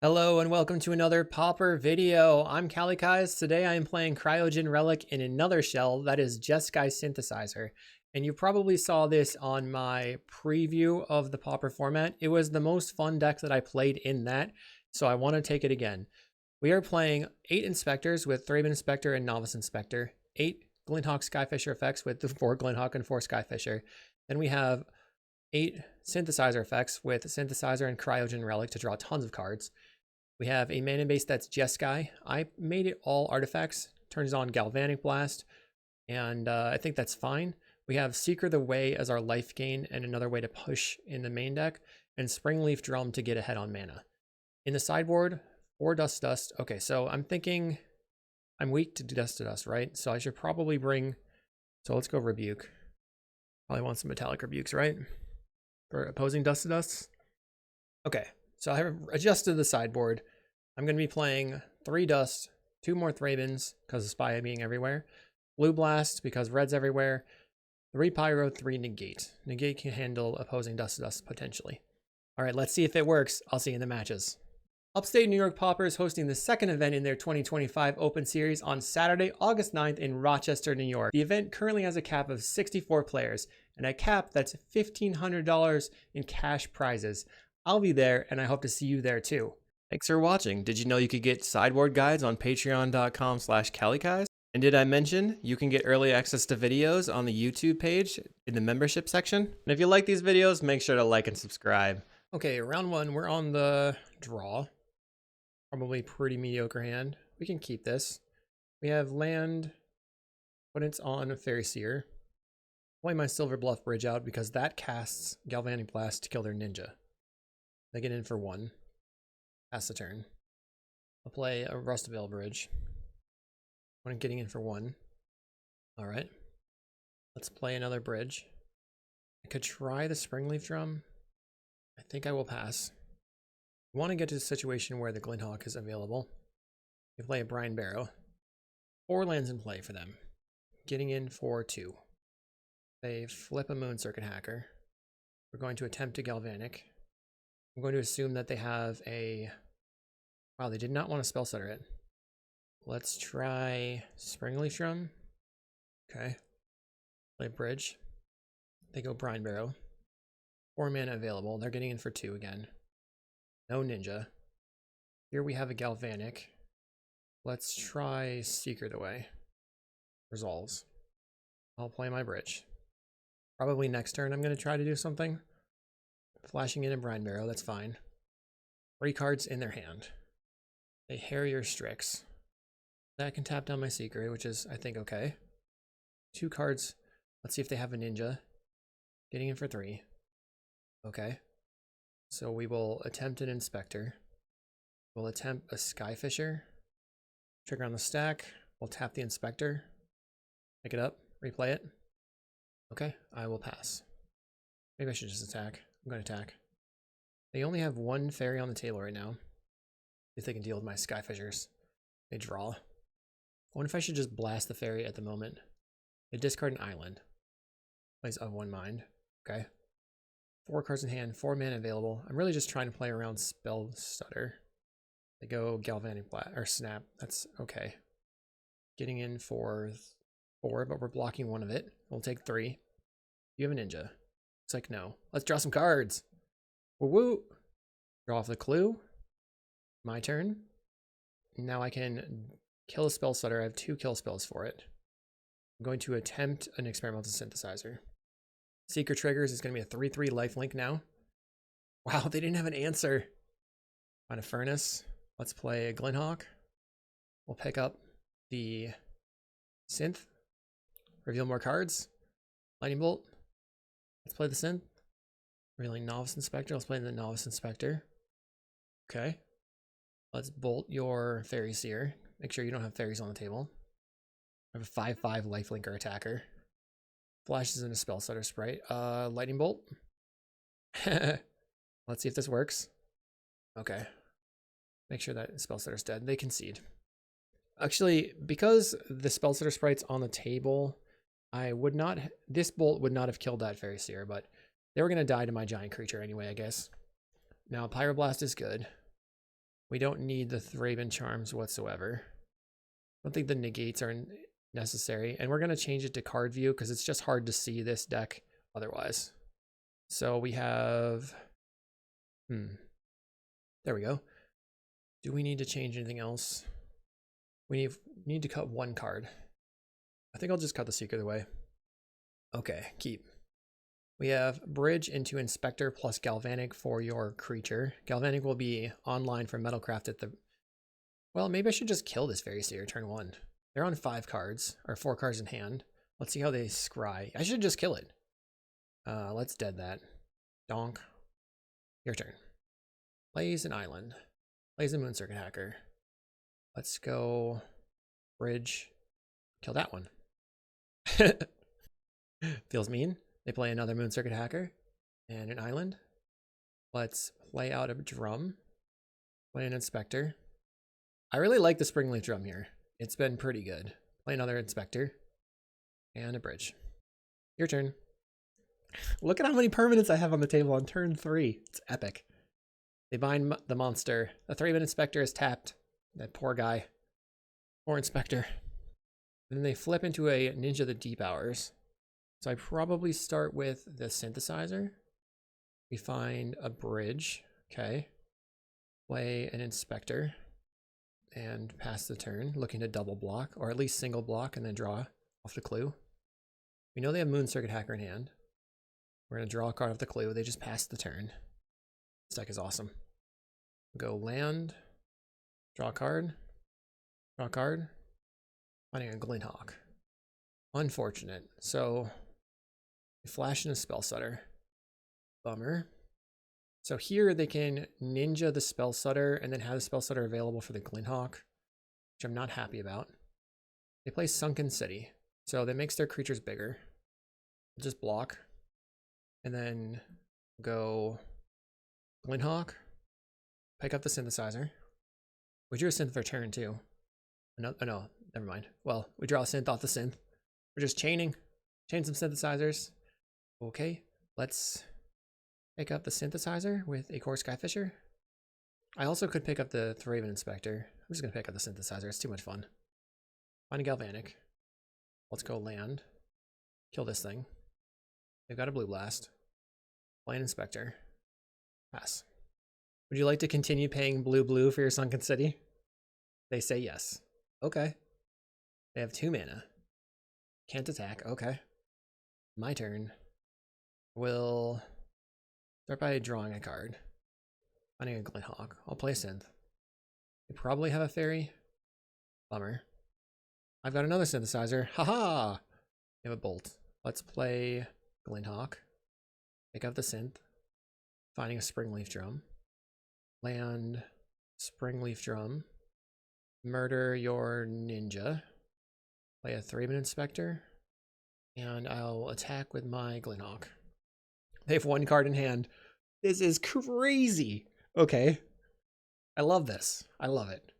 Hello and welcome to another Pauper video. I'm Kalikaiz. Today I am playing Cryogen Relic in another shell that is Jeskai Synthesizer. And you probably saw this on my preview of the Pauper format. It was the most fun deck that I played in that, so I want to take it again. We are playing 8 Inspectors with Thraben Inspector and Novice Inspector, 8 Glint Hawk Skyfisher effects with the 4 Glint Hawk and 4 Skyfisher. Then we have 8 Synthesizer effects with Synthesizer and Cryogen Relic to draw tons of cards. We have a mana base that's Jeskai. I made it all artifacts, turns on Galvanic Blast, and I think that's fine. We have Seeker the Way as our life gain and another way to push in the main deck, and Springleaf Drum to get ahead on mana. In the sideboard, 4 Dust to Dust. Okay, so I'm thinking I'm weak to Dust to Dust, right? So I should probably bring, so let's go Rebuke. Probably want some Metallic Rebukes, right? For opposing Dust to Dusts. Okay. So I have adjusted the sideboard. I'm going to be playing 3 Dust, 2 more Thrabens because of Spy being everywhere, Blue Blast because Red's everywhere, 3 Pyro, 3 Negate. Negate can handle opposing Dust to Dust potentially. All right, let's see if it works. I'll see you in the matches. Upstate New York Pauper is hosting the second event in their 2025 Open Series on Saturday, August 9th in Rochester, New York. The event currently has a cap of 64 players and a cap that's $1,500 in cash prizes. I'll be there, and I hope to see you there too. Thanks for watching. Did you know you could get sideboard guides on patreon.com/Kalikaiz? And did I mention you can get early access to videos on the YouTube page in the membership section? And if you like these videos, make sure to like and subscribe. Okay, round 1, we're on the draw. Probably pretty mediocre hand. We can keep this. We have land, but it's on Fairy Seer. Play my Silver Bluff Bridge out because that casts Galvanic Blast to kill their ninja. They get in for 1. Pass the turn. I'll play a Rustvale Bridge. I'm getting in for 1. Alright. Let's play another bridge. I could try the Springleaf Drum. I think I will pass. I want to get to a situation where the Glint Hawk is available. We play a Brine Barrow. 4 lands in play for them. Getting in for 2. They flip a Moon Circuit Hacker. We're going to attempt to Galvanic. I'm going to assume that they have a... Wow, they did not want to spell stutter it. Let's try Springleaf Drum. Okay. Play Bridge. They go Brine Barrow. 4 mana available. They're getting in for 2 again. No Ninja. Here we have a Galvanic. Let's try Seeker the Way. Resolves. I'll play my Bridge. Probably next turn I'm going to try to do something. Flashing in a Brine Barrow, that's fine. 3 cards in their hand. They Harrier Strix. That can tap down my Seeker, which is, I think, okay. 2 cards. Let's see if they have a Ninja. Getting in for 3. Okay. So we will attempt an Inspector. We'll attempt a Skyfisher. Trigger on the stack. We'll tap the Inspector. Pick it up. Replay it. Okay, I will pass. Maybe I should just attack. I'm going to attack. They only have 1 fairy on the table right now. If they can deal with my Skyfishers. They draw. I wonder if I should just blast the fairy at the moment. They discard an island. Plays of 1 mind. Okay. 4 cards in hand, 4 mana available. I'm really just trying to play around Spell Stutter. They go Galvanic Blast, or Snap. That's okay. Getting in for 4, but we're blocking 1 of it. We'll take 3. You have a Ninja. It's like, no. Let's draw some cards. Woo woo. Draw off the clue. My turn. Now I can kill a Spell Stutter. I have 2 kill spells for it. I'm going to attempt an Experimental Synthesizer. Seeker triggers is going to be a 3/3 lifelink now. Wow, they didn't have an answer. Find a Furnace. Let's play a Glint Hawk. We'll pick up the Synth. Reveal more cards. Lightning Bolt. Let's play the Synth. Revealing Novice Inspector. Let's play the Novice Inspector. Okay. Let's bolt your Fairy Seer. Make sure you don't have fairies on the table. I have a 5/5 lifelinker attacker. Flashes in a Spell Stutter Sprite. Lightning Bolt. Let's see if this works. Okay. Make sure that Spell Stutter's dead. They concede. Actually, because the Spell Stutter Sprite's on the table, I would not... This bolt would not have killed that Fairy Seer, but they were going to die to my giant creature anyway, I guess. Now, Pyroblast is good. We don't need the Thraben Charms whatsoever. I don't think the negates are necessary. And we're going to change it to card view because it's just hard to see this deck otherwise. So we have... There we go. Do we need to change anything else? We need to cut one card. I think I'll just cut the Seeker away. Okay, keep. We have Bridge into Inspector plus Galvanic for your creature. Galvanic will be online for Metalcraft at the... Well, maybe I should just kill this Fairy Seer turn 1. They're on 5 cards, or 4 cards in hand. Let's see how they scry. I should just kill it. Let's dead that. Donk. Your turn. Plays an island. Plays a Moon Circuit Hacker. Let's go Bridge. Kill that one. Feels mean. They play another Moon Circuit Hacker and an island. Let's play out a drum. Play an Inspector. I really like the Springleaf Drum here. It's been pretty good. Play another Inspector and a Bridge. Your turn. Look at how many permanents I have on the table on turn 3. It's epic. They bind the monster. The Thraben Inspector is tapped. That poor guy. Poor Inspector. And then they flip into a Ninja the Deep Hours. So I probably start with the Synthesizer. We find a Bridge. Okay. Play an Inspector. And pass the turn. Looking to double block. Or at least single block and then draw off the clue. We know they have Moon Circuit Hacker in hand. We're going to draw a card off the clue. They just passed the turn. This deck is awesome. Go land. Draw a card. Draw a card. Finding a Glint Hawk. Unfortunate. So, flash in a Spell Stutter. Bummer. So here they can Ninja the Spell Stutter and then have the Spell Stutter available for the Glint Hawk, which I'm not happy about. They play Sunken City. So that makes their creatures bigger. We'll just block. And then go Glint Hawk. Pick up the Synthesizer. We drew a synth for turn too. No, never mind. Well, we draw a synth off the synth. We're just chaining. Chain some synthesizers. Okay, let's pick up the Synthesizer with a Kor Skyfisher. I also could pick up the Thraben Inspector. I'm just going to pick up the Synthesizer. It's too much fun. Find a Galvanic. Let's go land. Kill this thing. They've got a Blue Blast. Play an Inspector. Pass. Would you like to continue paying blue for your Sunken City? They say yes. Okay. They have 2 mana. Can't attack. Okay. My turn. Will start by drawing a card. Finding a Glint Hawk. I'll play Synth. They probably have a Fairy. Bummer. I've got another Synthesizer. Haha! They have a Bolt. Let's play Glint Hawk. Pick up the Synth. Finding a Springleaf Drum. Land Springleaf Drum. Murder your Ninja. Play a Thraben Inspector. And I'll attack with my Glint Hawk. They have 1 card in hand. This is crazy. Okay. I love this. I love it.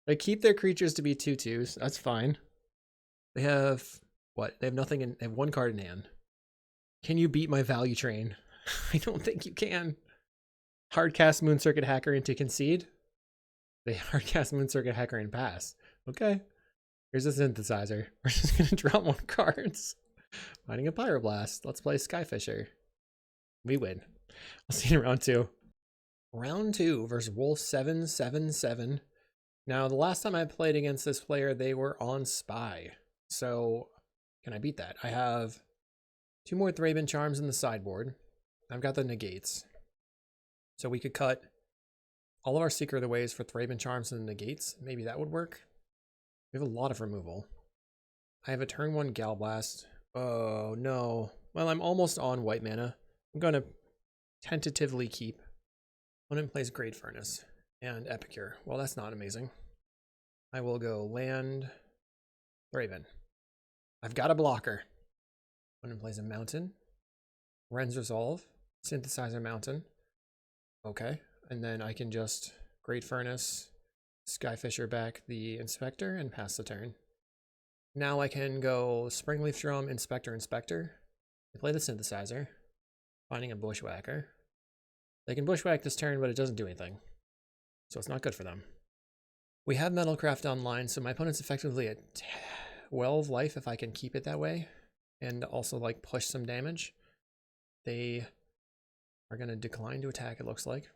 They keep their creatures to be 2/2s. That's fine. They have what? They have nothing in. They have 1 card in hand. Can you beat my value train? I don't think you can. Hardcast Moon Circuit Hacker into concede. They hardcast Moon Circuit Hacker and pass. Okay. Here's a Synthesizer. We're just gonna draw more cards. Finding a Pyroblast. Let's play Skyfisher. We win. I'll see you in round 2. Round 2 versus Wolf 777. Now, the last time I played against this player, they were on Spy. So, can I beat that? I have 2 more Thraben Charms in the sideboard. I've got the negates. So we could cut all of our Secret of the Ways for Thraben Charms and negates. Maybe that would work. We have a lot of removal. I have a turn 1 Gal Blast. Oh, no. Well, I'm almost on white mana. I'm going to tentatively keep. Opponent plays Great Furnace and Epicure. Well, that's not amazing. I will go land Thraben. I've got a blocker. Opponent plays a Mountain. Ren's Resolve. Synthesizer Mountain. Okay. And then I can just Great Furnace, Skyfisher back the Inspector, and pass the turn. Now I can go Springleaf Drum, Inspector, Inspector. I play the Synthesizer. Finding a Bushwhacker. They can Bushwhack this turn, but it doesn't do anything. so it's not good for them. We have Metalcraft online, so my opponent's effectively at 12 life if I can keep it that way, and also like push some damage. They are going to decline to attack, it looks like.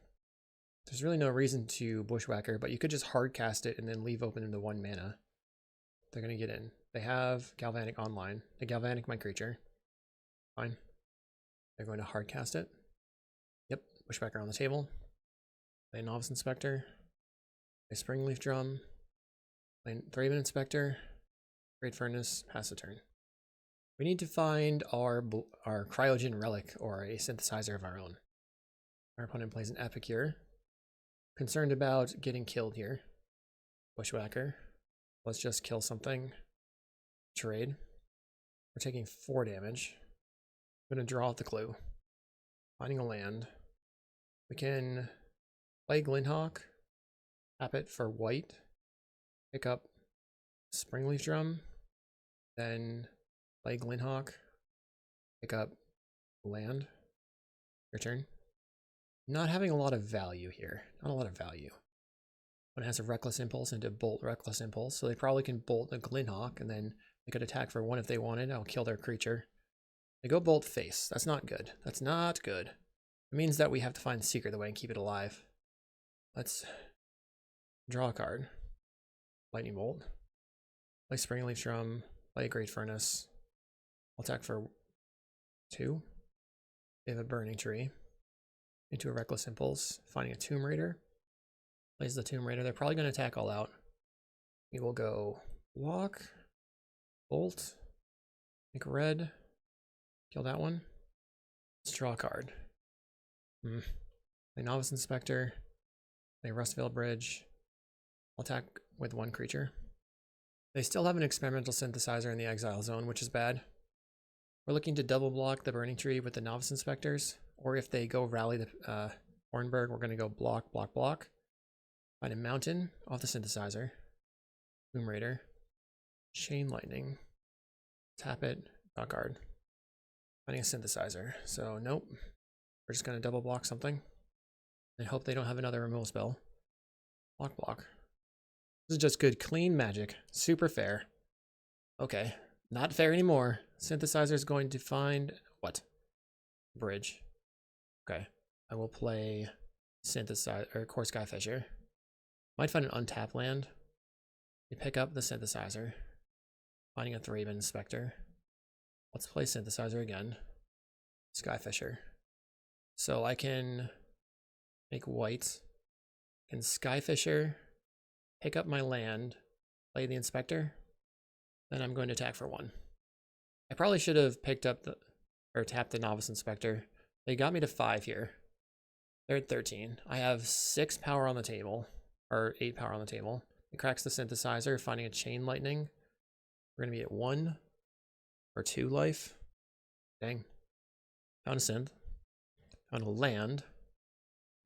There's really no reason to Bushwhacker, but you could just hard cast it and then leave open into 1 mana. They're going to get in. They have Galvanic online. They Galvanic my creature. Fine. They're going to hard cast it. Yep, Bushwhacker on the table. Play Novice Inspector. Play Springleaf Drum. Play Thraben Inspector. Great Furnace. Pass the turn. We need to find our Cryogen Relic or a synthesizer of our own. Our opponent plays an Epicure. Concerned about getting killed here. Bushwhacker. Let's just kill something. Trade. We're taking 4 damage. I'm going to draw out the clue. Finding a land. We can play Glint Hawk. Tap it for white. Pick up Springleaf Drum. Then play Glint Hawk. Pick up land. Your turn. Not having a lot of value here. Not a lot of value. One has a Reckless Impulse into Bolt Reckless Impulse, so they probably can bolt a Glint Hawk, and then they could attack for 1 if they wanted. I'll kill their creature. They go Bolt Face. That's not good. That's not good. It means that we have to find Secret the way and keep it alive. Let's draw a card. Lightning Bolt. Play Springleaf Drum. Play Great Furnace. I'll attack for 2. They have a Burning Tree. Into a Reckless Impulse. Finding a Tomb Raider. Plays the Tomb Raider. They're probably going to attack all out. We will go Walk. Bolt. Make red. Kill that one. Let's draw a card. Play Novice Inspector. Play Rustvale Bridge. I'll attack with 1 creature. They still have an Experimental Synthesizer in the Exile Zone, which is bad. We're looking to double block the Burning Tree with the Novice Inspectors, or if they go rally the Hornberg, we're going to go block, block, block. Find a Mountain off the Synthesizer. Tomb Raider. Chain Lightning. Tap it. Draw card. Finding a Synthesizer. So, nope. We're just going to double block something. And hope they don't have another removal spell. Block, block. This is just good, clean magic. Super fair. Okay. Not fair anymore. Synthesizer is going to find... what? Bridge. Okay. I will play Synthesizer, or Kor Skyfisher. Might find an untapped land. You pick up the Synthesizer. Finding a Thraben Inspector. Let's play Synthesizer again. Skyfisher. So I can make white. Can Skyfisher, pick up my land, play the Inspector. Then I'm going to attack for 1. I probably should have picked up the, or tapped the Novice Inspector. They got me to 5 here. They're at 13. I have 6 power on the table, or 8 power on the table. It cracks the Synthesizer, finding a Chain Lightning. We're going to be at 1 or 2 life. Dang. Found a synth. Found a land.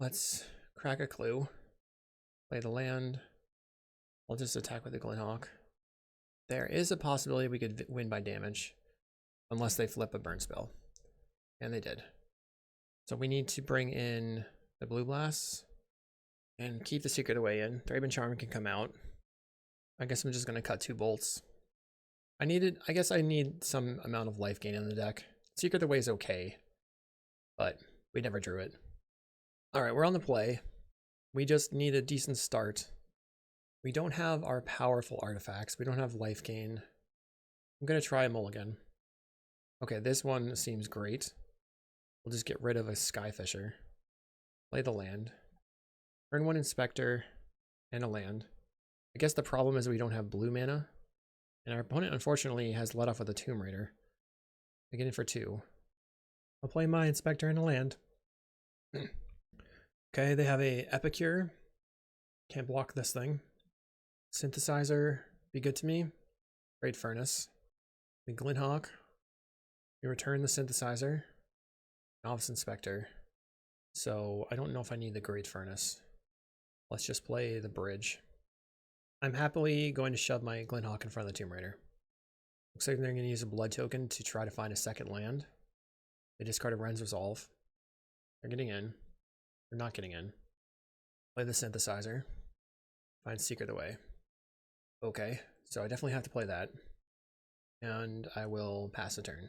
Let's crack a clue. Play the land. I'll just attack with the Glint Hawk. There is a possibility we could win by damage, unless they flip a burn spell. And they did. So we need to bring in the Blue Blasts and keep the Secret away in. Thraben Charm can come out. I guess I'm just going to cut 2 bolts. I guess I need some amount of life gain in the deck. Secret Away is okay, but we never drew it. Alright, we're on the play. We just need a decent start. We don't have our powerful artifacts. We don't have life gain. I'm going to try a mulligan. Okay, this one seems great. We'll just get rid of a Skyfisher. Play the land. Turn 1 Inspector and a land. I guess the problem is we don't have blue mana. And our opponent, unfortunately, has let off with a Tomb Raider. I get in for 2. I'll play my Inspector and a land. Okay, they have a Epicure. Can't block this thing. Synthesizer, be good to me. Great Furnace. The Glint Hawk. We return the Synthesizer. Novice Inspector. So I don't know if I need the Great Furnace. Let's just play the bridge. I'm happily going to shove my Glint Hawk in front of the Tomb Raider. Looks like they're going to use a blood token to try to find a second land. They discarded Ren's Resolve. They're getting in. They're not getting in. Play the synthesizer. Find Secret the Way. Okay, so I definitely have to play that. And I will pass the turn.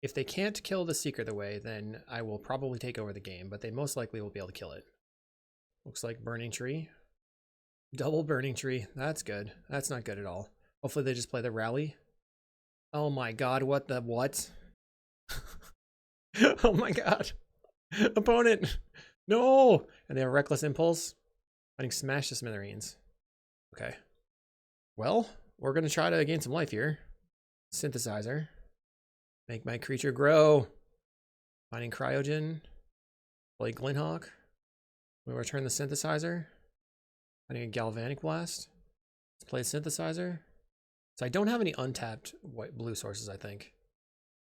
If they can't kill the Secret the Way, then I will probably take over the game, but they most likely will be able to kill it. Looks like Burning Tree. Double Burning Tree. That's good. That's not good at all. Hopefully they just play the Rally. Oh my god, what the what? Oh my god. Opponent! No! And they have Reckless Impulse. I think Smash the Smithereens. Okay. Well, we're going to try to gain some life here. Synthesizer. Make my creature grow. Finding Cryogen. Play Glint Hawk. We'll return the Synthesizer. Finding a Galvanic Blast. Let's play Synthesizer. So I don't have any untapped blue sources, I think.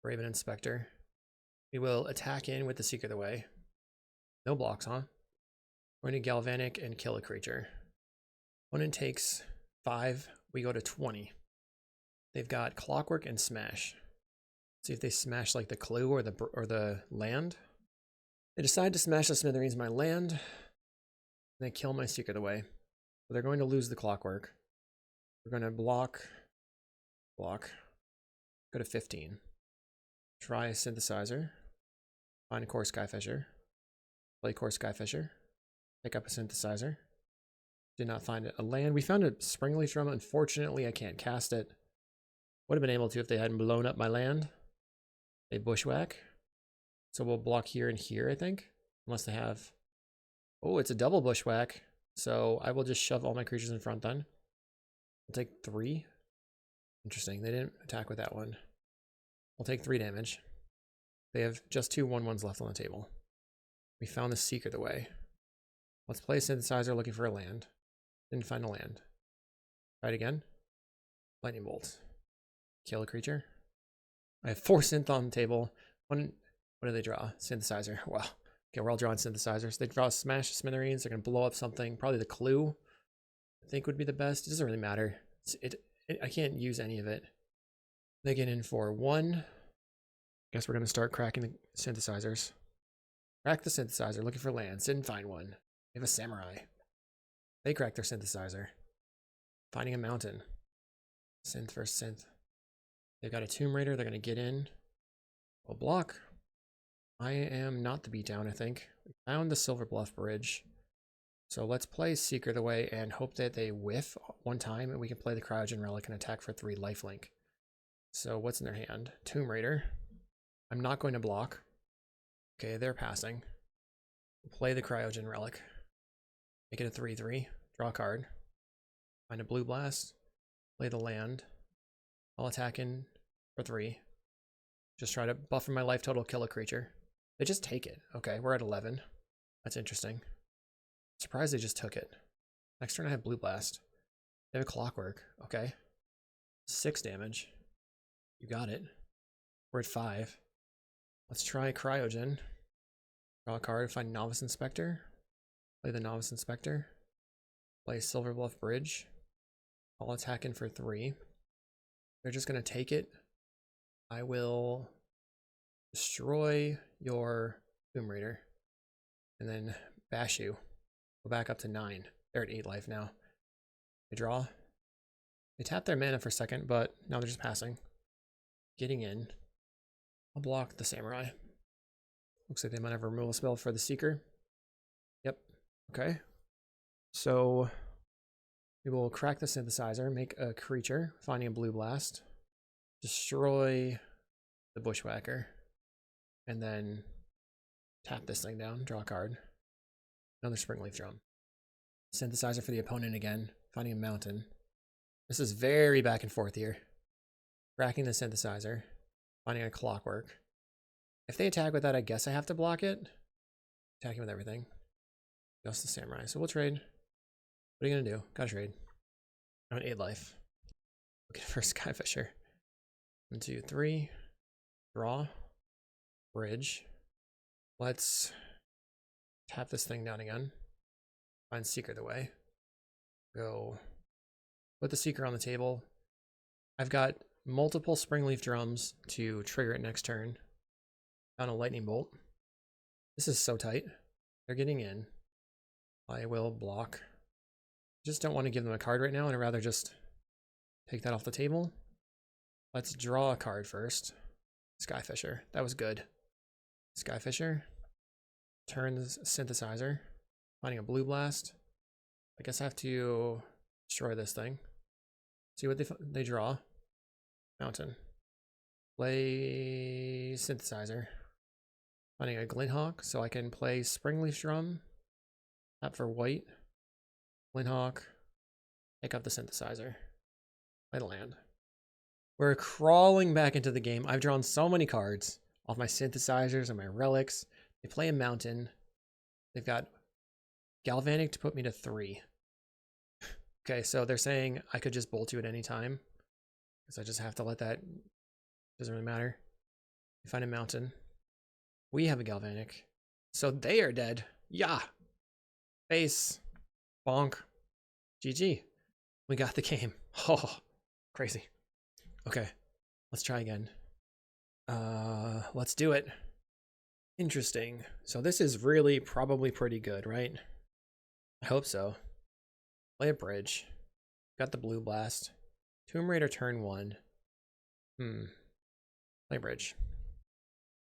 Raven Inspector. We will attack in with the Secret the Way. No blocks, huh? We're going to Galvanic and kill a creature. Opponent takes 5. We go to 20. They've got Clockwork and Smash. See if they smash like the clue or the land. They decide to smash the Smithereens, my land. And they kill my Secret the Way. So they're going to lose the Clockwork. We're going to block. Go to 15. Try a Synthesizer. Find a Kor Skyfisher. Play Kor Skyfisher. Pick up a Synthesizer. Did not find a land. We found a Springleaf Drum. Unfortunately, I can't cast it. Would have been able to if they hadn't blown up my land. They bushwhack. So we'll block here and here, I think. Unless they have... Oh, it's a double bushwhack. So I will just shove all my creatures in front then. I'll take 3. Interesting. They didn't attack with that one. I'll take 3 damage. They have just 2 1/1s left on the table. We found the Secret the Way. Let's play a Synthesizer looking for a land. Didn't find a land. Try it again. Lightning Bolt. Kill a creature. I have 4 synth on the table. What do they draw? Synthesizer. Wow. Okay, we're all drawing synthesizers. They draw Smash Smithereens. They're going to blow up something. Probably the Clue, I think, would be the best. It doesn't really matter. I can't use any of it. They get in for 1. Guess we're going to start cracking the synthesizers. Crack the synthesizer. Looking for lands. Didn't find one. They have a Samurai. They crack their synthesizer. Finding a mountain. Synth versus synth. They've got a Tomb Raider. They're going to get in. We'll block. I am not the beatdown, I think. We found the Silver Bluff Bridge. So let's play Secret the Way and hope that they whiff one time and we can play the Cryogen Relic and attack for 3 lifelink. So what's in their hand? Tomb Raider. I'm not going to block. Okay, they're passing. Play the Cryogen Relic. Make it a 3/3. Draw a card. Find a Blue Blast. Play the land. I'll attack in for 3. Just try to buffer my life total, kill a creature. They just take it. Okay, we're at 11. That's interesting. Surprised they just took it. Next turn I have Blue Blast. They have a Clockwork. Okay. 6 damage. You got it. We're at 5. Let's try Cryogen. Draw a card, find Novice Inspector. Play the Novice Inspector. Play Silver Bluff Bridge. I'll attack in for 3. They're just going to take it. I will destroy your Tomb Raider. And then bash you. Go back up to 9. They're at 8 life now. They draw. They tap their mana for a second, but now they're just passing. Getting in. I'll block the Samurai. Looks like they might have a removal spell for the Seeker. Yep. Okay. So we will crack the Synthesizer, make a creature, finding a Blue Blast, destroy the Bushwhacker, and then tap this thing down, draw a card. Another Springleaf Drum. Synthesizer for the opponent again, finding a mountain. This is very back and forth here. Cracking the Synthesizer, finding a Clockwork. If they attack with that, I guess I have to block it. Attacking with everything. Just the Samurai. So we'll trade. What are you going to do? Gotta trade. I'm at 8 life. Looking for Skyfisher. 1, 2, 3. Draw. Bridge. Let's tap this thing down again. Find Secret the Way. Go. Put the Seeker on the table. I've got multiple Springleaf Drums to trigger it next turn. Found a Lightning Bolt. This is so tight. They're getting in. I will block. Just don't want to give them a card right now, and I'd rather just take that off the table. Let's draw a card first. Skyfisher. That was good. Skyfisher. Turn the synthesizer. Finding a blue blast. I guess I have to destroy this thing. See what they draw. Mountain. Play synthesizer. Finding a Glint Hawk, so I can play Springleaf Drum. Tap for white. Glint Hawk. Pick up the synthesizer. Play the land. We're crawling back into the game. I've drawn so many cards off my synthesizers and my relics. They play a mountain. They've got Galvanic to put me to 3. Okay, so they're saying I could just bolt you at any time. Because I just have to let that... Doesn't really matter. We find a mountain. We have a Galvanic. So they are dead. Yeah. Face. Bonk. GG. We got the game. Oh, crazy. Okay, let's try again. Let's do it. Interesting. So this is really probably pretty good, right? I hope so. Play a bridge. Got the blue blast. Tomb Raider turn 1. Play bridge.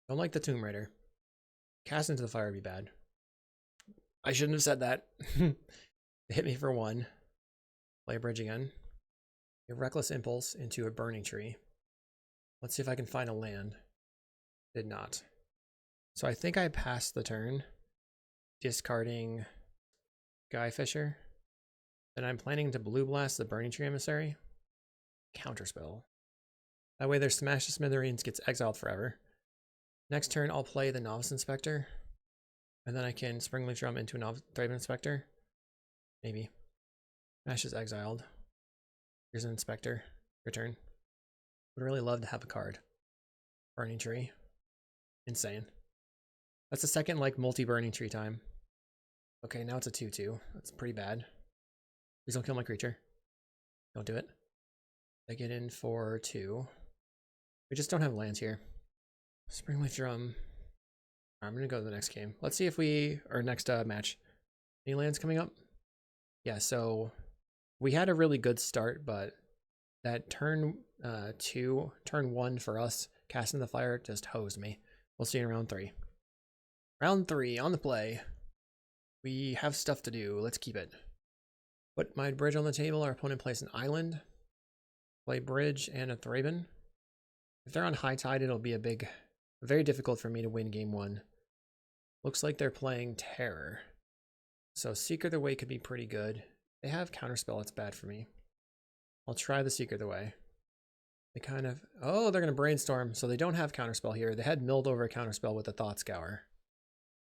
Don't like the Tomb Raider. Cast into the fire would be bad. I shouldn't have said that. Hit me for 1. Play a bridge again. A reckless impulse into a burning tree. Let's see if I can find a land. Did not. So I think I passed the turn. Discarding Skyfisher. Then I'm planning to blue blast the burning tree emissary. Counterspell. That way their Smash to Smithereens gets exiled forever. Next turn I'll play the Novice Inspector. And then I can Springleaf Drum into a Thraben Inspector. Maybe. Smash is exiled. Here's an Inspector. Return. Would really love to have a card. Burning Tree. Insane. That's the second, like, multi-burning tree time. Okay, now it's a 2-2. That's pretty bad. Please don't kill my creature. Don't do it. I get in for 2. We just don't have lands here. Springleaf Drum. I'm gonna go to the next game. Let's see if we... Or next match. Any lands coming up? Yeah, so... We had a really good start, but that turn 2, turn 1 for us, casting the fire, just hosed me. We'll see you in round 3. Round 3, on the play. We have stuff to do. Let's keep it. Put my bridge on the table. Our opponent plays an island. Play bridge and a Thraben. If they're on high tide, it'll be very difficult for me to win game 1. Looks like they're playing Terror. So Seeker the Way could be pretty good. They have Counterspell, it's bad for me. I'll try the Seeker the Way. They kind of... Oh, they're going to Brainstorm, so they don't have Counterspell here. They had milled over a Counterspell with the Thought Scour.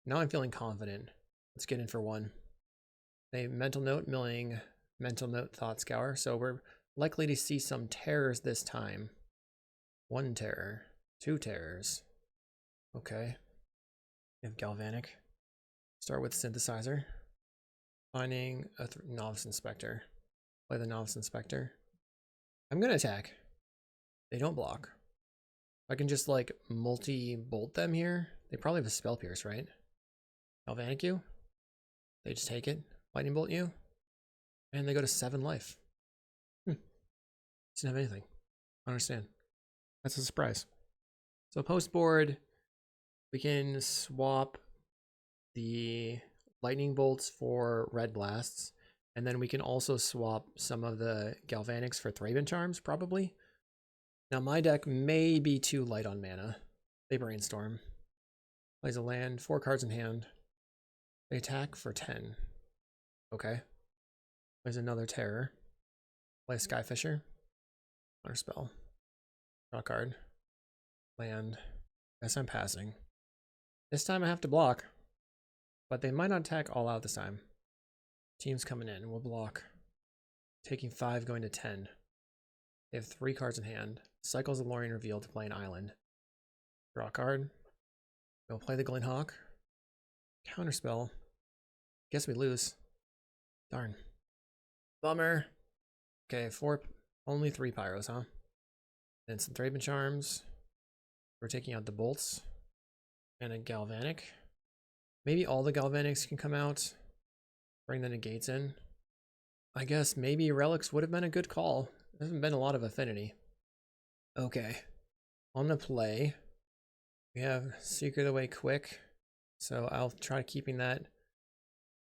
Now I'm feeling confident. Let's get in for 1. They Mental Note, milling, Mental Note, Thought Scour, so we're likely to see some Terrors this time. 1 Terror. 2 Terrors. Okay. We have Galvanic. Start with Synthesizer. Finding a Novice Inspector. Play the Novice Inspector. I'm going to attack. They don't block. I can just, like, multi-bolt them here. They probably have a Spell Pierce, right? Galvanic you. They just take it. Lightning Bolt you. And they go to 7 life. Doesn't have anything. I don't understand. That's a surprise. So post board, we can swap the lightning bolts for red blasts, and then we can also swap some of the galvanics for Thraben charms, probably. Now my deck may be too light on mana. They Brainstorm. Plays a land, 4 cards in hand. They attack for 10. Okay. Plays another Terror. Play Skyfisher. Counterspell. Draw a card. Land. Guess I'm passing. This time I have to block. But they might not attack all out this time. Team's coming in. We'll block. Taking 5, going to 10. They have 3 cards in hand. Cycles the Lorien Reveal to play an island. Draw a card. We'll play the Glint Hawk. Counterspell. Guess we lose. Darn. Bummer. Okay, only 3 Pyros, huh? Then some Thraben Charms. We're taking out the bolts. And a Galvanic. Maybe all the Galvanics can come out. Bring the negates in. I guess maybe relics would have been a good call. There hasn't been a lot of affinity. Okay. On the play, we have Secret Away Quick. So I'll try keeping that.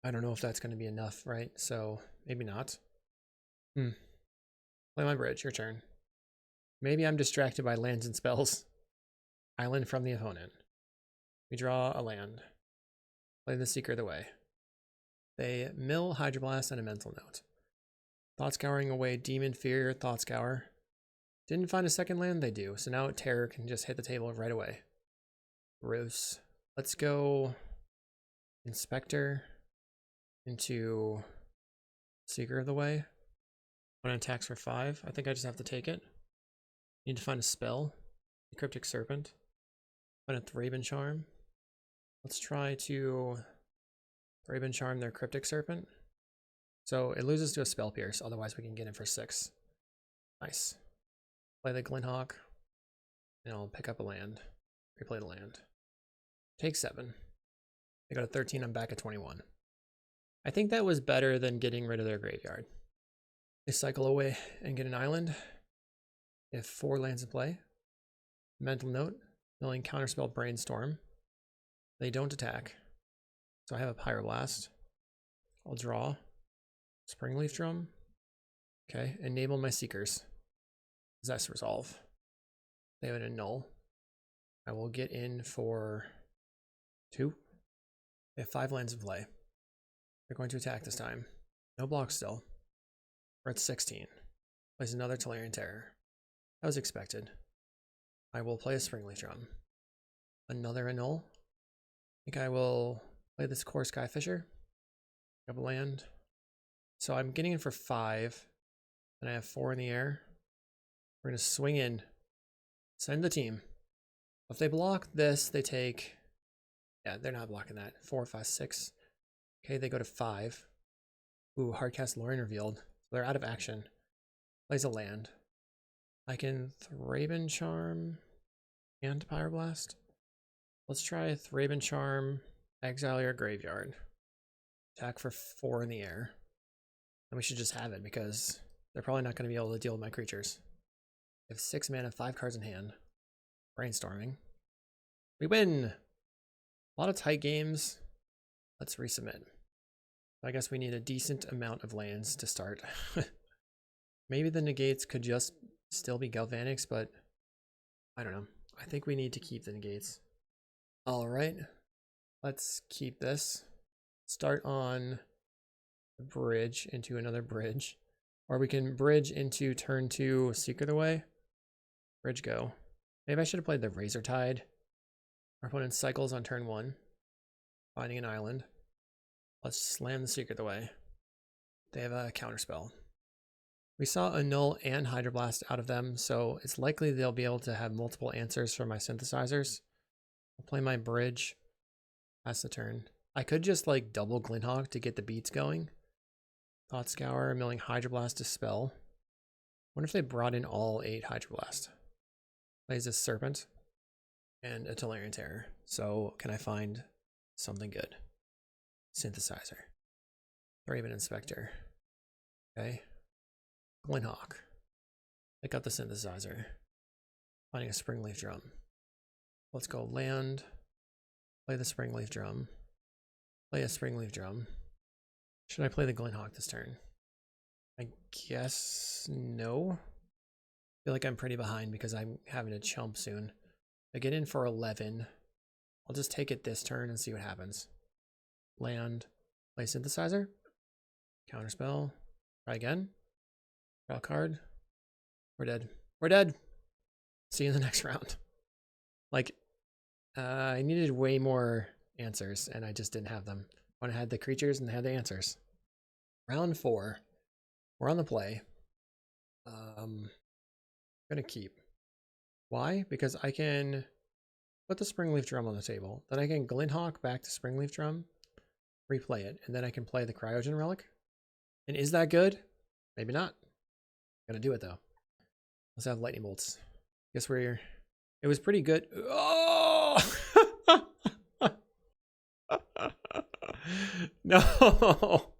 I don't know if that's going to be enough, right? So maybe not. Play my bridge, your turn. Maybe I'm distracted by lands and spells. Island from the opponent. We draw a land. Play the Secret Away. They mill Hydroblast and a mental note. Thought Scouring away Demon Fear, Thought Scour. Didn't find a second land? They do. So now Terror can just hit the table right away. Gross. Let's go Inspector into Seeker of the Way. One attacks for 5. I think I just have to take it. Need to find a spell. Cryptic Serpent. Find a Thraben Charm. Let's try to Thraben Charm their Cryptic Serpent. So it loses to a Spell Pierce, otherwise we can get in for 6. Nice. Play the Glint Hawk, and I'll pick up a land. Replay the land. Take 7. I go to 13, I'm back at 21. I think that was better than getting rid of their graveyard. They cycle away and get an island. They have 4 lands in play. Mental Note, milling Counterspell Brainstorm. They don't attack. So I have a Pyroblast. I'll draw. Springleaf Drum. Okay, enable my Seekers. Possess Resolve. They have an annul. I will get in for 2. They have 5 lands in play. They're going to attack this time. No block still. We're at 16. Plays another Tolarian Terror. That was expected. I will play a Springleaf Drum. Another annul. I think I will play this Kor Skyfisher. Grab a land. So I'm getting in for 5. And I have 4 in the air. We're going to swing in. Send the team. If they block this, they take... Yeah, they're not blocking that. 4, 5, 6. Okay, they go to 5. Ooh, Hardcast Lorien revealed. So they're out of action. Plays a land. I can Thraben Charm and Pyroblast. Let's try Thraben Charm, exile your graveyard. Attack for 4 in the air. And we should just have it because they're probably not going to be able to deal with my creatures. They have 6 mana, 5 cards in hand. Brainstorming. We win! A lot of tight games. Let's resubmit. I guess we need a decent amount of lands to start. Maybe the negates could just still be Galvanics, but I don't know. I think we need to keep the negates. All right, let's keep this. Start on the bridge into another bridge, or we can bridge into turn 2 Secret Away. Bridge go. Maybe I should have played the Razor Tide. Our opponent cycles on turn 1, finding an island. Let's slam the Secret Away. They have a counterspell. We saw Annul and Hydroblast out of them, so it's likely they'll be able to have multiple answers for my synthesizers. I'll play my bridge. Pass the turn. I could just like double Glint Hawk to get the beats going. Thought Scour, milling Hydroblast to spell. Wonder if they brought in all 8 Hydroblast. Plays a Serpent and a Tolarian Terror. So can I find something good? Synthesizer. Thraben Inspector. Okay. Glint Hawk. Pick up the Synthesizer. Finding a Springleaf Drum. Let's go land. Play the Springleaf Drum. Play a Springleaf Drum. Should I play the Glint Hawk this turn? I guess no. I feel like I'm pretty behind because I'm having to chump soon. I get in for 11. I'll just take it this turn and see what happens. Land. Play Synthesizer. Counterspell. Try again. Draw a card. We're dead. We're dead. See you in the next round. Like, I needed way more answers, and I just didn't have them. When I had the creatures and they had the answers. Round 4. We're on the play. I'm gonna keep. Why? Because I can put the Springleaf Drum on the table. Then I can Glint Hawk back to Springleaf Drum. Replay it. And then I can play the Cryogen Relic. And is that good? Maybe not. Gonna do it though. Let's have lightning bolts. Guess we're... It was pretty good. Oh! No!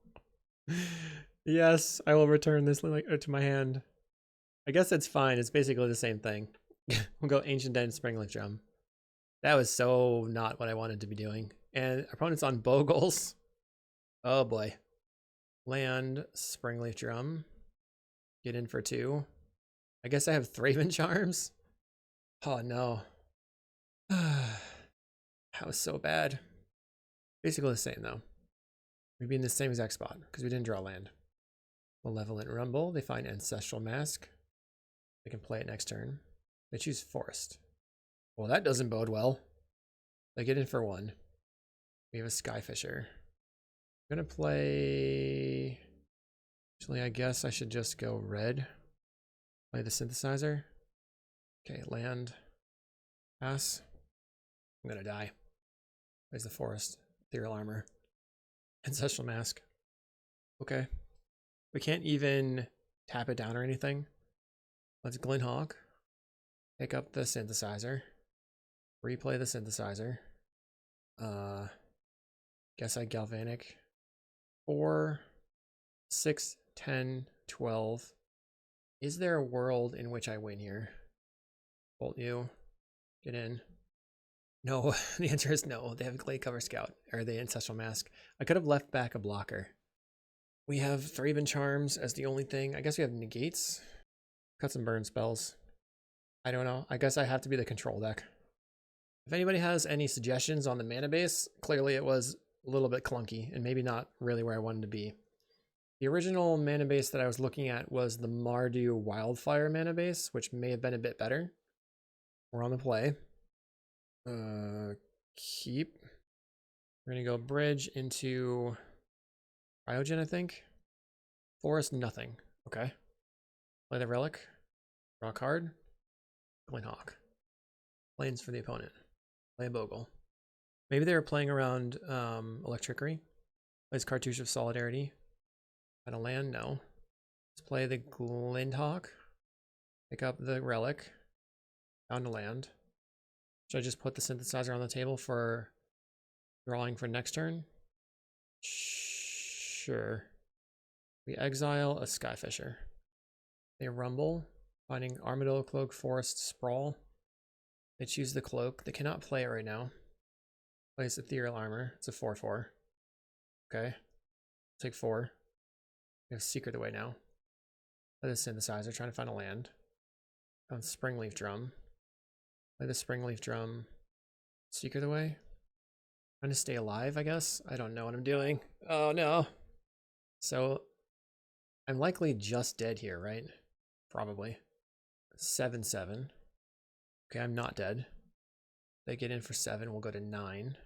Yes, I will return this to my hand. I guess it's fine. It's basically the same thing. We'll go Ancient Dead Springleaf Drum. That was so not what I wanted to be doing. And opponent's on Bogles. Oh boy. Land, Springleaf Drum. Get in for 2. I guess I have Thraben Charms. Oh no. That was so bad. Basically the same though. We'd be in the same exact spot because we didn't draw land. Malevolent Rumble. They find Ancestral Mask. They can play it next turn. They choose Forest. Well, that doesn't bode well. They get in for 1. We have a Skyfisher. I'm gonna play... Actually, I guess I should just go red. Play the Synthesizer. Okay, land. Pass. I'm gonna die. Plays the Forest. Ethereal Armor. Ancestral Mask. Okay. We can't even tap it down or anything. Let's Glint Hawk. Pick up the Synthesizer. Replay the Synthesizer. Guess I Galvanic. 4, 6, 10, 12. Is there a world in which I win here? Bolt you. Get in. No, the answer is no. They have Glade Cover Scout, or the Ancestral Mask. I could have left back a blocker. We have Thraben Charms as the only thing. I guess we have Negates. Cuts and burn spells. I don't know. I guess I have to be the control deck. If anybody has any suggestions on the mana base, clearly it was a little bit clunky and maybe not really where I wanted to be. The original mana base that I was looking at was the Mardu Wildfire mana base, which may have been a bit better. We're on the play. Keep. We're gonna go bridge into Cryogen, I think. Forest, nothing. Okay. Play the Relic. Draw a card. Glint Hawk. Planes for the opponent. Play a Bogle. Maybe they were playing around Electrickery. Plays Cartouche of Solidarity. Got a land? No. Let's play the Glint Hawk. Pick up the Relic. Found a land. Should I just put the Synthesizer on the table for drawing for next turn? Sure. We exile a Skyfisher. They rumble, finding Armadillo Cloak, Forest, Sprawl. They choose the Cloak. They cannot play it right now. Plays Ethereal Armor. It's a 4/4. Okay. Take 4. We have Secret Away now. Play the Synthesizer, trying to find a land. Found Springleaf Drum. Play the Springleaf Drum. Secret Away. Trying to stay alive, I guess. I don't know what I'm doing. Oh no. So I'm likely just dead here, right? Probably. 7/7. Okay, I'm not dead. They get in for 7. We'll go to 9.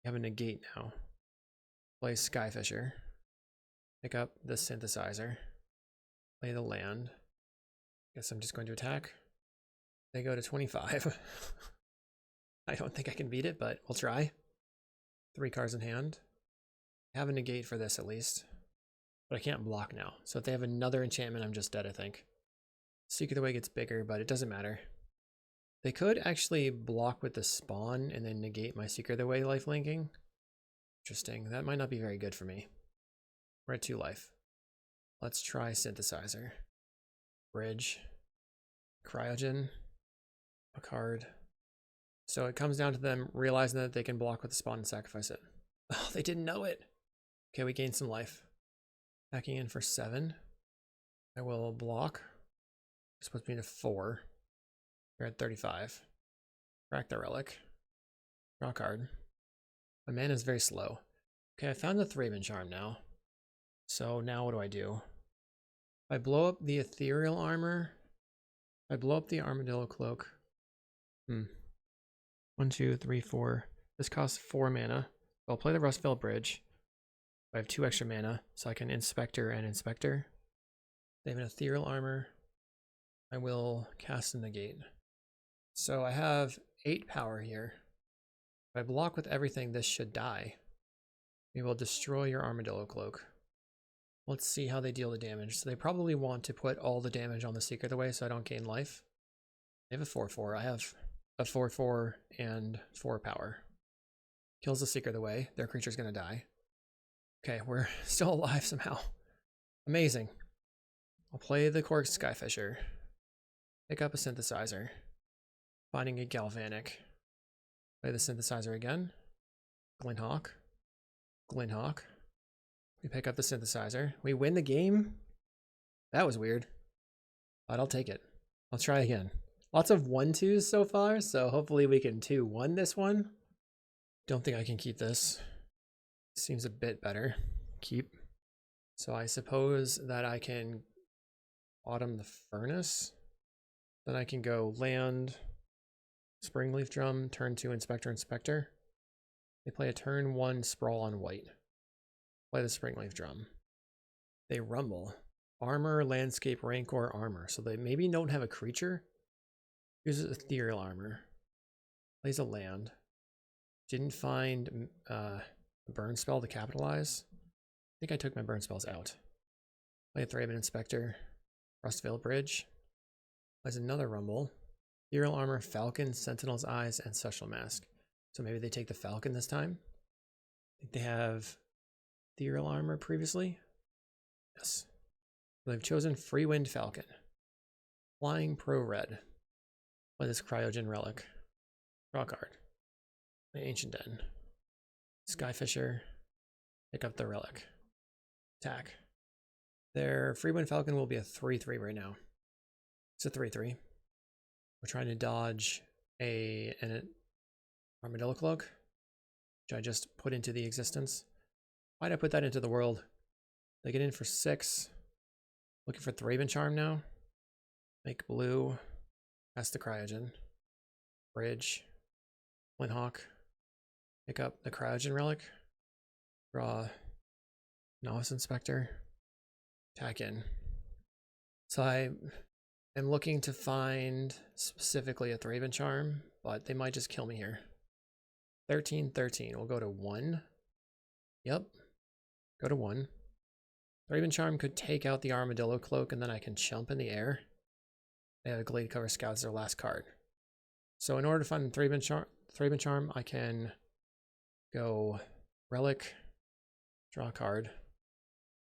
We have a negate now. Play Skyfisher. Pick up the Synthesizer. Play the land. Guess I'm just going to attack. They go to 25. I don't think I can beat it, but we'll try. 3 cards in hand. I have a negate for this at least. But I can't block now. So if they have another enchantment, I'm just dead, I think. Secret Away gets bigger, but it doesn't matter. They could actually block with the spawn and then negate my Secret Away lifelinking. Interesting. That might not be very good for me. We're at 2 life. Let's try Synthesizer. Bridge. Cryogen. A card. So it comes down to them realizing that they can block with the spawn and sacrifice it. Oh, they didn't know it. Okay, we gained some life. Backing in for 7. I will block. This puts me to 4. We're at 35. Crack the Relic. Draw a card. My mana is very slow. Okay, I found the Thraben Charm now. So now what do I do? If I blow up the Ethereal Armor, if I blow up the Armadillo Cloak. 1, 2, 3, 4. This costs 4 mana. I'll play the Rustvale Bridge. I have 2 extra mana, so I can Inspector and Inspector. They have an Ethereal Armor. I will cast a negate. So I have 8 power here. If I block with everything, this should die. We will destroy your Armadillo Cloak. Let's see how they deal the damage. So they probably want to put all the damage on the Secret Away so I don't gain life. They have a 4/4. I have a 4/4 and 4 power. Kills the Secret Away. Their creature's going to die. Okay, we're still alive somehow. Amazing. I'll play the Kor Skyfisher. Pick up a synthesizer. Finding a galvanic. Play the synthesizer again. Glint Hawk. Glint Hawk. We pick up the synthesizer. We win the game? That was weird. But I'll take it. I'll try again. Lots of 1-2s so far, so hopefully we can 2-1 this one. Don't think I can keep this. Seems a bit better. Keep. So I suppose that I can autumn the furnace. Then I can go land, Springleaf Drum, turn 2 Inspector Inspector. They play a turn 1 Sprawl on white. Play the Springleaf Drum. They rumble. Armor, Landscape, Rancor, Armor. So they maybe don't have a creature. Uses Ethereal Armor. Plays a land. Didn't find a burn spell to capitalize. I think I took my burn spells out. Play a Thraben Inspector. Rustvale Bridge. Plays another rumble. Ethereal Armor, Falcon, Sentinel's Eyes, and Social Mask. So maybe they take the Falcon this time. I think they have Ethereal Armor previously. Yes. So they've chosen Free Wind Falcon. Flying Pro Red. Play this Cryogen Relic. Draw a card. Play Ancient Den. Skyfisher. Pick up the Relic. Attack. Their Free Wind Falcon will be a 3-3 right now. It's a 3-3. We're trying to dodge an Armadillo Cloak, which I just put into the existence. Why'd I put that into the world? They get in for 6. Looking for Thraben Charm now. Make blue. Pass the Cryogen. Bridge. Glint Hawk. Pick up the Cryogen Relic. Draw Novice Inspector. Attack in. So I am looking to find specifically a Thraben Charm, but they might just kill me here. 13-13. We'll go to 1. Yep. Go to 1. Thraben Charm could take out the Armadillo Cloak, and then I can chump in the air. They have a Glade Cover Scout as their last card. So in order to find the Thraben Charm, I can go Relic, draw a card.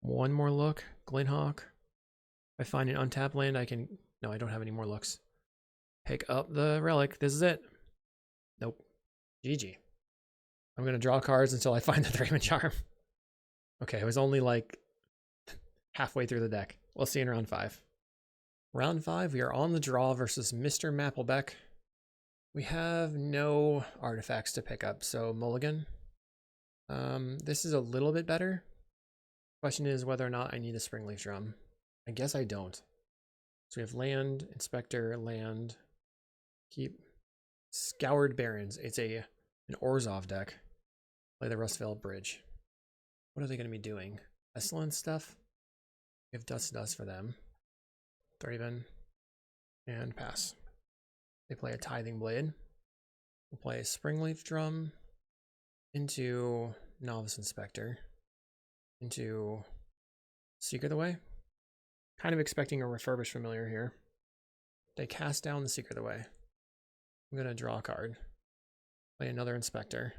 One more look, Glint Hawk. If I find an untapped land, I can... No, I don't have any more looks. Pick up the Relic. This is it. Nope. GG. I'm going to draw cards until I find the Thraben Charm. Okay, it was only like halfway through the deck. We'll see in round 5. Round 5, we are on the draw versus Mr. Mapplebeck. We have no artifacts to pick up, so mulligan. This is a little bit better. Question is whether or not I need a Springleaf Drum. I guess I don't. So we have land, Inspector, land, keep. Scoured Barrens. It's an Orzhov deck. Play the Rustvale Bridge. What are they going to be doing? Pestilence stuff? We have Dust to Dust for them. Thraben. And pass. They play a Tithing Blade. We'll play a Springleaf Drum into Novice Inspector. Into Seeker the Way. Kind of expecting a Refurbished Familiar here. They cast down the Seeker the Way. I'm going to draw a card. Play another Inspector.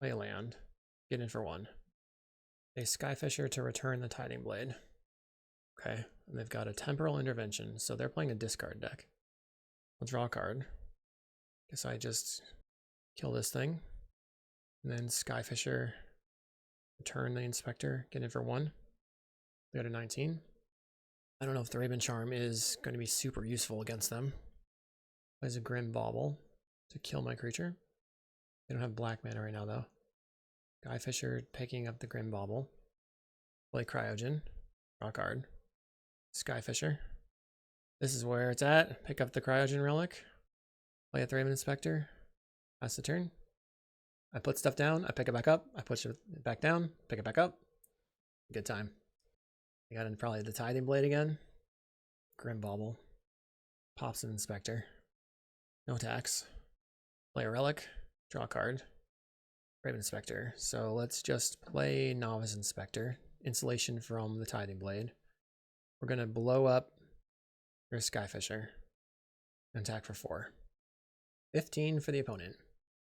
Play a land. Get in for 1. A Skyfisher to return the Tithing Blade. Okay, and they've got a Temporal Intervention, so they're playing a discard deck. I'll draw a card. Guess I just kill this thing. And then Skyfisher, return the Inspector, get in for 1. We got a 19. I don't know if the Thraben Charm is going to be super useful against them. Plays a Grim Bauble to kill my creature. They don't have black mana right now, though. Skyfisher picking up the Grim Bauble. Play Cryogen. Draw a card. Skyfisher. This is where it's at. Pick up the Cryogen Relic. Play a Thraben Inspector. Pass the turn. I put stuff down. I pick it back up. I push it back down. Pick it back up. Good time. I got in probably the Tithing Blade again. Grim Bauble. Pops an Inspector. No attacks. Play a Relic. Draw a card. Thraben Inspector. So let's just play Novice Inspector. Insulation from the Tithing Blade. We're going to blow up your Skyfisher. And attack for 4. 15 for the opponent.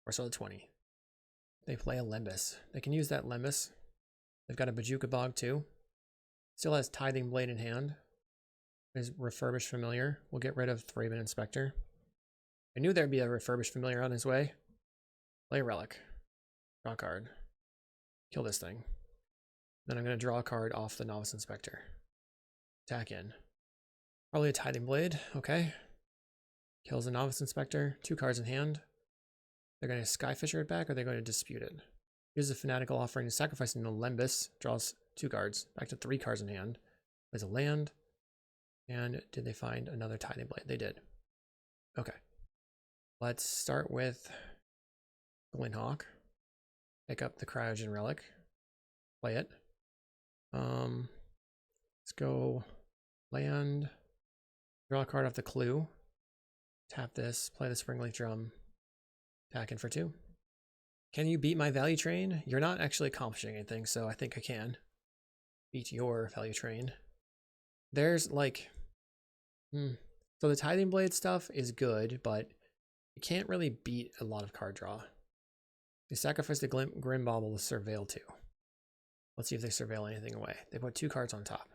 Or so 20. They play a Limbus. They can use that Limbus They've got a Bazooka Bog too. Still has Tithing Blade in hand. His Refurbished Familiar. We'll get rid of Thraben Inspector. I knew there'd be a Refurbished Familiar on his way. Play a Relic. Draw a card. Kill this thing. Then I'm going to draw a card off the Novice Inspector. Attack in. Probably a Tithing Blade. Okay. Kills the Novice Inspector. 2 cards in hand. They're going to Skyfisher it back, or they're going to dispute it. Here's a Fanatical Offering, sacrificing the Lembus. Draws 2 cards. Back to 3 cards in hand. Plays a land. And did they find another Tithing Blade? They did. Okay. Let's start with Glint Hawk. Pick up the Cryogen Relic. Play it. Let's go land. Draw a card off the Clue. Tap this. Play the Springleaf Drum. Attack in for 2. Can you beat my value train? You're not actually accomplishing anything, so I think I can. Beat your value train. There's like... So the Tithing Blade stuff is good, but you can't really beat a lot of card draw. They sacrifice the Grim Bauble to Surveil 2. Let's see if they surveil anything away. They put 2 cards on top.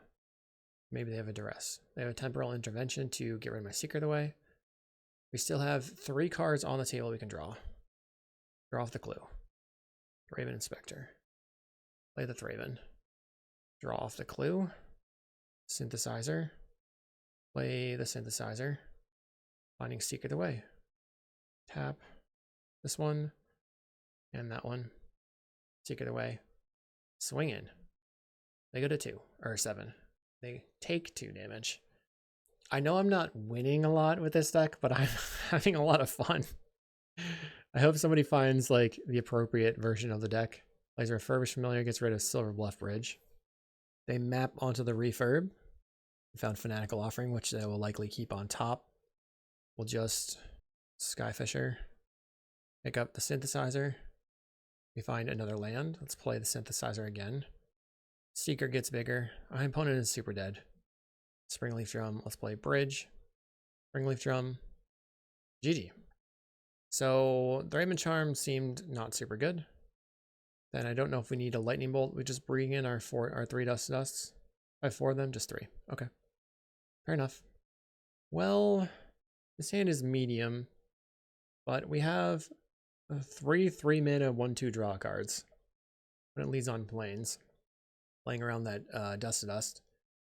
Maybe they have a Duress. They have a Temporal Intervention to get rid of my Secret away. We still have 3 cards on the table we can draw. Draw off the Clue. Thraben Inspector. Play the Thraben. Draw off the Clue. Synthesizer. Play the Synthesizer. Finding Secret away. Tap this one and that one. Secret away. Swing in. They go to 2 or 7. They take 2 damage. I know I'm not winning a lot with this deck, but I'm having a lot of fun. I hope somebody finds like the appropriate version of the deck. Plays a Refurbished Familiar, gets rid of Silver Bluff Bridge. They map onto the Refurb. We found Fanatical Offering, which they will likely keep on top. We'll just Skyfisher. Pick up the Synthesizer. We find another land. Let's play the Synthesizer again. Seeker gets bigger. Our opponent is super dead. Springleaf Drum. Let's play Bridge. Springleaf Drum. GG. So the Raymond Charm seemed not super good. Then I don't know if we need a Lightning Bolt. We just bring in our 3 Dusts. I have 4 of them, just 3. Okay. Fair enough. Well, this hand is medium, but we have 3 3-mana 1/2 draw cards. When it leads on planes. Playing around that Dust to Dust.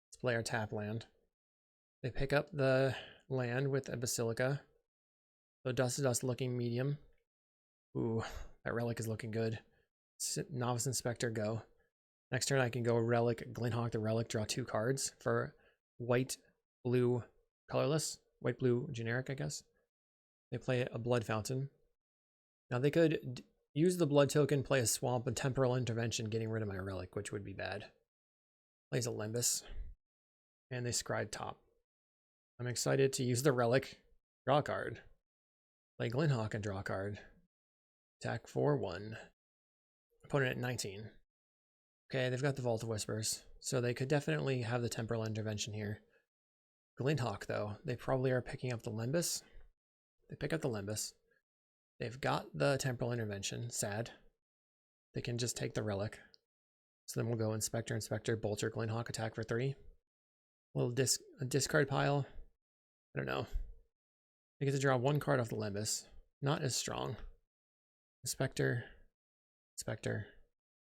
Let's play our tap land. They pick up the land with a Basilica. So Dust to Dust looking medium. Ooh, that Relic is looking good. Novice Inspector, go. Next turn I can go Relic, Glint Hawk the Relic, draw 2 cards for white, blue, colorless. White, blue, generic, I guess. They play a Blood Fountain. Now they could use the blood token, play a Swamp, and Temporal Intervention, getting rid of my Relic, which would be bad. Plays a Lembus. And they scryed top. I'm excited to use the Relic. Draw a card. Play Glint Hawk and draw a card. Attack for 1. Opponent at 19. Okay, they've got the Vault of Whispers, so they could definitely have the Temporal Intervention here. Glint Hawk, though, they probably are picking up the Lembus. They pick up the Lembus. They've got the Temporal Intervention. Sad. They can just take the Relic. So then we'll go Inspector, Inspector, Bolter, Glint Hawk, attack for 3. A discard pile. I don't know. They get to draw 1 card off the Lembus. Not as strong. Inspector, Inspector,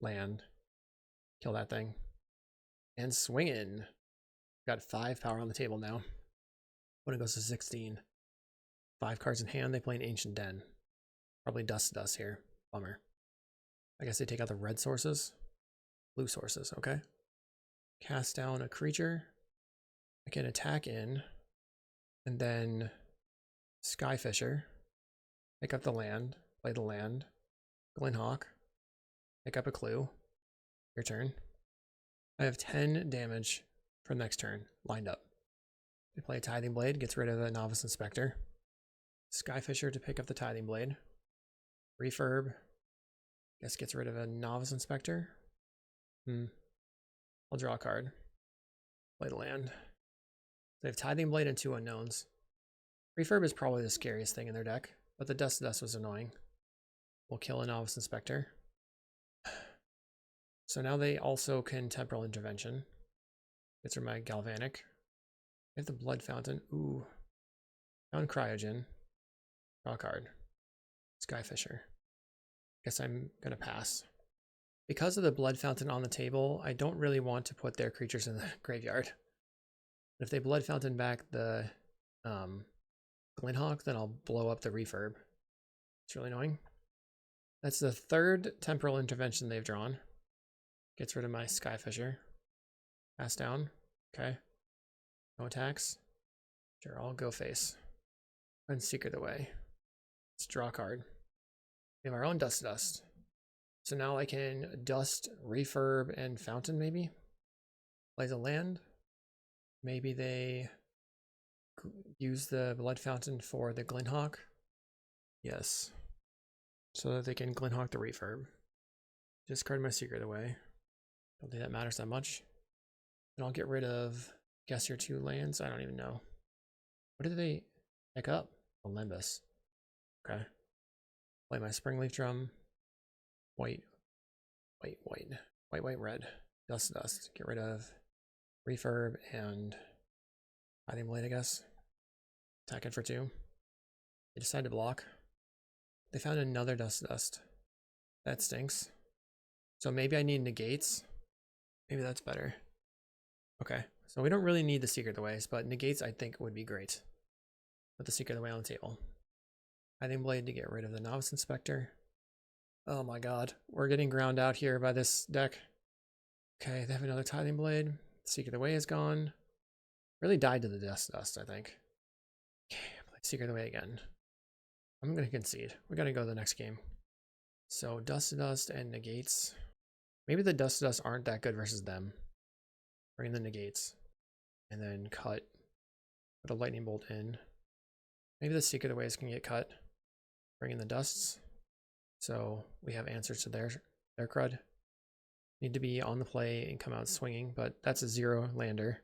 land. Kill that thing. And swing in. Got 5 power on the table now. When it goes to 16. 5 cards in hand, they play an Ancient Den. Probably Dust to Dust here. Bummer. I guess they take out the red sources. Blue sources, okay. Cast down a creature. I can attack in. And then Skyfisher. Pick up the land. Play the land. Glint Hawk. Pick up a clue. Your turn. I have 10 damage for next turn, lined up. They play a Tithing Blade, gets rid of the Novice Inspector. Skyfisher to pick up the Tithing Blade. Refurb. Guess gets rid of a Novice Inspector. I'll draw a card. Play the land. They have Tithing Blade and 2 unknowns. Refurb is probably the scariest thing in their deck, but the Dust to Dust was annoying. We'll kill a Novice Inspector. So now they also can Temporal Intervention. Gets rid of my Galvanic. I have the Blood Fountain. Ooh. Found Cryogen. Draw a card. Skyfisher. Guess I'm gonna pass. Because of the Blood Fountain on the table, I don't really want to put their creatures in the graveyard. If they Blood Fountain back the Glint Hawk, then I'll blow up the refurb. It's really annoying. That's the third Temporal Intervention they've drawn. Gets rid of my Skyfisher. Pass down. Okay. No attacks. Sure, I'll go face. And Secret away. Let's draw a card. We have our own Dust. So now I can Dust, Refurb, and Fountain maybe? Plays a land. Maybe they use the Blood Fountain for the Glint Hawk. Yes. So that they can Glint Hawk the Refurb. Discard my Secret away. Don't think that matters that much. And I'll get rid of, guess your 2 lands. I don't even know. What did they pick up? Olympus. Okay. Play my Springleaf Drum. White, red. Dust. Get rid of Refurb and Hiding Blade, I guess. Attack it for 2. They decide to block. They found another Dust. That stinks. So maybe I need negates. Maybe that's better. Okay, so we don't really need the Secret Aways, but negates I think would be great. Put the Secret Away on the table. Hiding Blade to get rid of the Novice Inspector. Oh my god, we're getting ground out here by this deck. Okay, they have another Tithing Blade. Secret Away is gone. Really died to the Dust, I think. Okay, play Secret Away again. I'm gonna concede. We're gonna go to the next game. So Dust and negates. Maybe the Dust aren't that good versus them. Bring in the negates. And then put a Lightning Bolt in. Maybe the Secret Aways can get cut. Bring in the Dusts. So we have answers to their crud. Need to be on the play and come out swinging, but that's a 0 lander.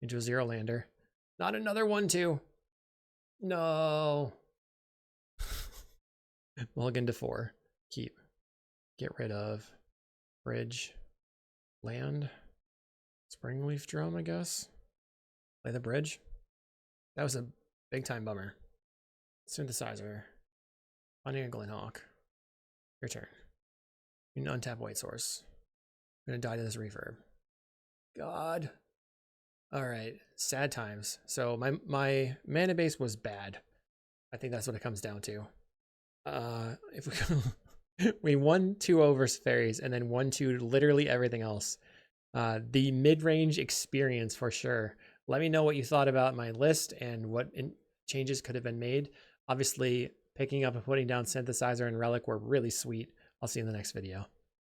Into a 0 lander. Not another 1/2. No. Mulligan to 4. Keep. Get rid of bridge. Land. Springleaf Drum, I guess. Play the bridge. That was a big time bummer. Synthesizer. Finding a Glint Hawk. Your turn. You can untap White Source. I'm gonna die to this refurb. God. Alright. Sad times. So my mana base was bad. I think that's what it comes down to. If we won 2-0 versus fairies and then 1-2 literally everything else. The mid-range experience for sure. Let me know what you thought about my list and what changes could have been made. Obviously, picking up and putting down Synthesizer and Relic were really sweet. I'll see you in the next video.